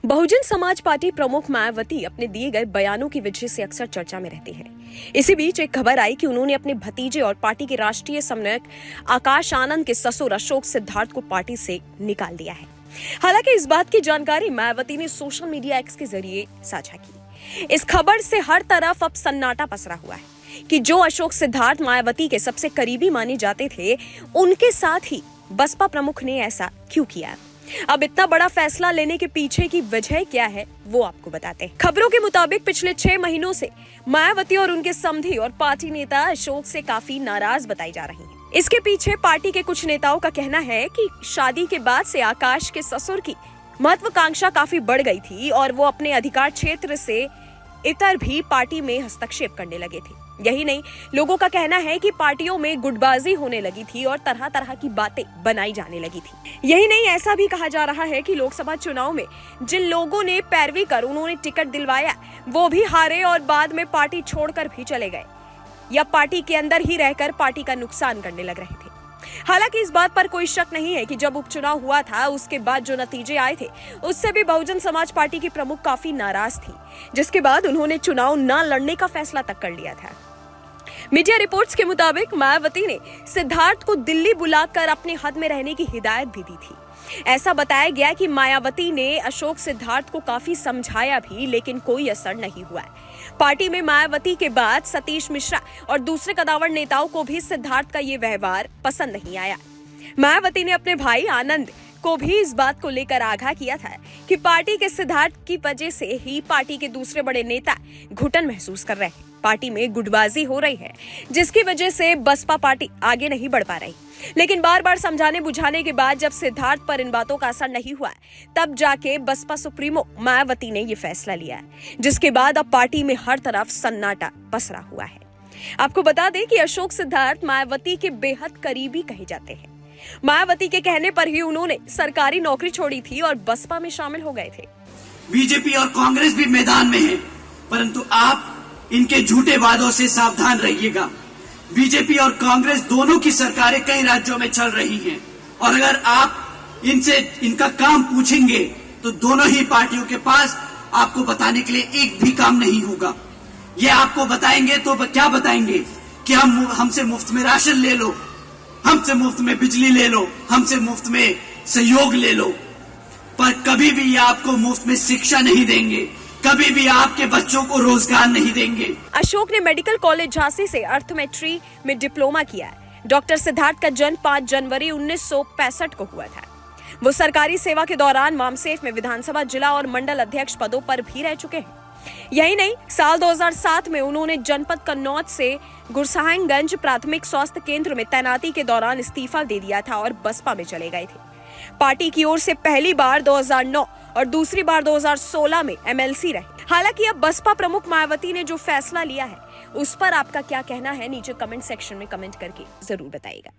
Bahujan Samaj party प्रमुख मायावती अपने दिए गए बयानों की वजह से अक्सर चर्चा में रहती हैं। इसी बीच एक खबर आई कि उन्होंने अपने भतीजे और पार्टी के राष्ट्रीय समन्वयक आकाश आनंद के ससुर अशोक सिद्धार्थ को पार्टी से निकाल दिया है। हालांकि इस बात की जानकारी मायावती ने सोशल मीडिया एक्स के जरिए साझा की। इस खबर से हर तरफ अब सन्नाटा पसरा हुआ है कि जो अशोक सिद्धार्थ मायावती के सबसे करीबी माने जाते थे, उनके साथ ही बसपा प्रमुख ने ऐसा क्यों किया। अब इतना बड़ा फैसला लेने के पीछे की वजह क्या है, वो आपको बताते हैं। खबरों के मुताबिक पिछले 6 महीनों से मायावती और उनके समधी और पार्टी नेता अशोक से काफी नाराज बताई जा रही हैं। इसके पीछे पार्टी के कुछ नेताओं का कहना है कि शादी के बाद से आकाश के ससुर की महत्वाकांक्षा काफी बढ़ गई थी और वो अपने अधिकार क्षेत्र से इतर भी पार्टी में हस्तक्षेप करने लगे थे। यही नहीं, लोगों का कहना है कि पार्टियों में गुटबाजी होने लगी थी और तरह तरह की बातें बनाई जाने लगी थी। यही नहीं, ऐसा भी कहा जा रहा है कि लोकसभा चुनाव में जिन लोगों ने पैरवी कर उन्होंने टिकट दिलवाया, वो भी हारे और बाद में पार्टी छोड़कर भी चले गए या पार्टी के अंदर ही रहकर पार्टी का नुकसान करने लग रहे थे। हालांकि इस बात पर कोई शक नहीं है कि जब उपचुनाव हुआ था, उसके बाद जो नतीजे आए थे, उससे भी बहुजन समाज पार्टी की प्रमुख काफी नाराज थी, जिसके बाद उन्होंने चुनाव न लड़ने का फैसला तक कर लिया था। मीडिया रिपोर्ट्स के मुताबिक मायावती ने सिद्धार्थ को दिल्ली बुलाकर अपने हद में रहने की हिदायत भी दी थी। ऐसा बताया गया कि मायावती ने अशोक सिद्धार्थ को काफी समझाया भी, लेकिन कोई असर नहीं हुआ। पार्टी में मायावती के बाद सतीश मिश्रा और दूसरे कदावर नेताओं को भी सिद्धार्थ का ये व्यवहार पसंद नहीं आया। मायावती ने अपने भाई आनंद को भी इस बात को लेकर आगाह किया था कि पार्टी के सिद्धार्थ की वजह से ही पार्टी के दूसरे बड़े नेता घुटन महसूस कर रहे हैं। पार्टी में गुटबाजी हो रही है, जिसकी वजह से बसपा पार्टी आगे नहीं बढ़ पा रही। लेकिन बार बार समझाने बुझाने के बाद जब सिद्धार्थ पर इन बातों का असर नहीं हुआ, तब जाके बसपा सुप्रीमो मायावती ने ये फैसला लिया, जिसके बाद अब पार्टी में हर तरफ सन्नाटा पसरा हुआ है। आपको बता दें कि अशोक सिद्धार्थ मायावती के बेहद करीबी कहे जाते हैं। मायावती के कहने पर ही उन्होंने सरकारी नौकरी छोड़ी थी और बसपा में शामिल हो गए थे। बीजेपी और कांग्रेस भी मैदान में है, परंतु आप इनके झूठे वादों से सावधान रहिएगा। बीजेपी और कांग्रेस दोनों की सरकारें कई राज्यों में चल रही हैं और अगर आप इनसे इनका काम पूछेंगे तो दोनों ही पार्टियों के पास आपको बताने के लिए एक भी काम नहीं होगा। ये आपको बताएंगे तो क्या बताएंगे कि हमसे मुफ्त में राशन ले लो, हमसे मुफ्त में बिजली ले लो, हमसे मुफ्त में सहयोग ले लो, पर कभी भी ये आपको मुफ्त में शिक्षा नहीं देंगे, कभी भी आपके बच्चों को रोजगार नहीं देंगे। अशोक ने मेडिकल कॉलेज झांसी से अर्थमेट्री में डिप्लोमा किया है। डॉक्टर सिद्धार्थ का जन्म 5 जनवरी 1965 को हुआ था। वो सरकारी सेवा के दौरान मामसेफ में विधानसभा, जिला और मंडल अध्यक्ष पदों पर भी रह चुके हैं। यही नहीं, साल 2007 में उन्होंने जनपद कन्नौज से गुरसाहिबगंज प्राथमिक स्वास्थ्य केंद्र में तैनाती के दौरान इस्तीफा दे दिया था और बसपा में चले गए थे। पार्टी की ओर से पहली बार 2009 और दूसरी बार 2016 में एमएलसी रहे। हालांकि अब बसपा प्रमुख मायावती ने जो फैसला लिया है, उस पर आपका क्या कहना है, नीचे कमेंट सेक्शन में कमेंट करके जरूर बताइएगा।